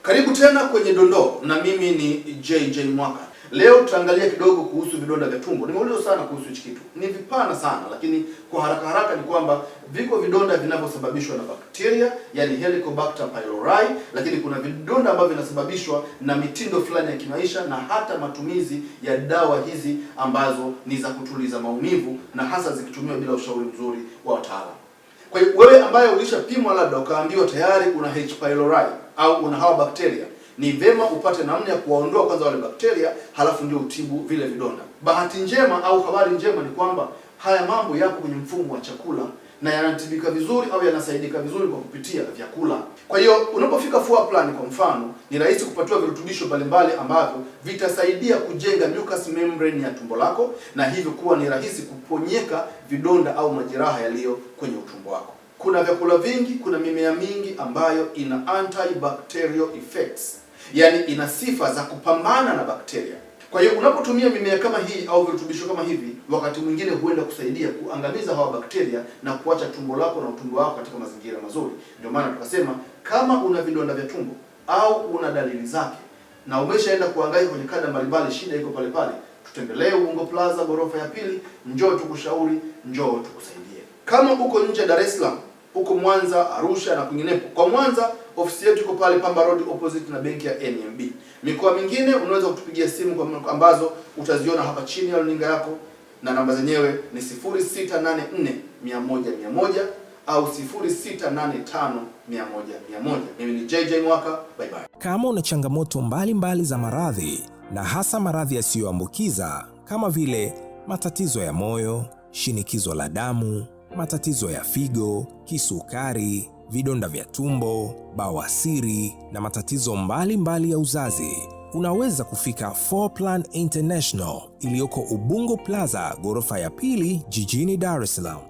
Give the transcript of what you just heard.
Karibu tena kwenye dondoo na mimi ni JJ Mwaka. Leo tutaangalia kidogo kuhusu vidonda vya tumbo. Nimeulizwa sana kuhusu hichi kitu. Ni vipana sana, lakini kwa haraka ni kwamba viko vidonda vinavyosababishwa na bakteria, yani Helicobacter pylori, lakini kuna vidonda ambavyo vinasababishwa na mitindo fulani ya kimaisha na hata matumizi ya dawa hizi ambazo ni za kutuliza maumivu na hasa zikitumiwa bila ushauri mzuri wa wataalamu. Kwa hiyo wewe ambaye ulishapimwa labda ukaambiwa tayari una H pylori au una hawa bakteria, ni vema upate namna ya kuwaondoa kwanza wale bakteria, halafu ndio utibu vile vidonda. Bahati njema au habari njema ni kwamba haya mambo yako kwenye mfumo wa chakula na yanatibika vizuri au yanasaidika vizuri kwa kupitia vyakula. Kwa hiyo unapofika Fuaplan kwa mfano, ni rahisi kupatiwa virutubisho mbalimbali ambavyo vitasaidia kujenga mucous membrane ya tumbo lako na hivyo kuwa ni rahisi kuponyeka vidonda au majeraha yaliyo kwenye utumbo wako. Kuna vyakula vingi, kuna mimea mingi ambayo ina antibacterial effects, yani ina sifa za kupambana na bakteria. Kwa hiyo unapotumia mimea kama hii au virutubisho kama hivi, wakati mwingine huenda kusaidia kuangamiza hawa bakteria na kuacha tumbo lako na utumbo wako katika mazingira mazuri. Ndio maana tukasema kama una vidonda vya tumbo au una dalili zake na umeshaenda kuangalia kwenye kada mbalimbali, shida iko pale pale, tutembelee Ubungo Plaza ghorofa ya pili, njoo tukushauri, njoo tukusaidie. Kama uko nje Dar es Salaam, uko Mwanza, Arusha na kwinginepo. Kwa Mwanza ofisi yetu iko pale Pamba Road opposite na benki ya NMB. Mikoa mingine unaweza kutupigia simu ambazo utaziona hapa chini ya runinga yako, na namba zenyewe ni 0684 100 100 au 0685 100 100. Mimi ni JJ Mwaka, bye bye. Kama una changamoto mbalimbali za maradhi na hasa maradhi yasiyoambukiza kama vile matatizo ya moyo, shinikizo la damu, matatizo ya figo, kisukari, vidonda vya tumbo, bawasiri na matatizo mbalimbali ya uzazi, unaweza kufika Fuaplan International iliyoko Ubungo Plaza ghorofa ya pili jijini Dar es Salaam.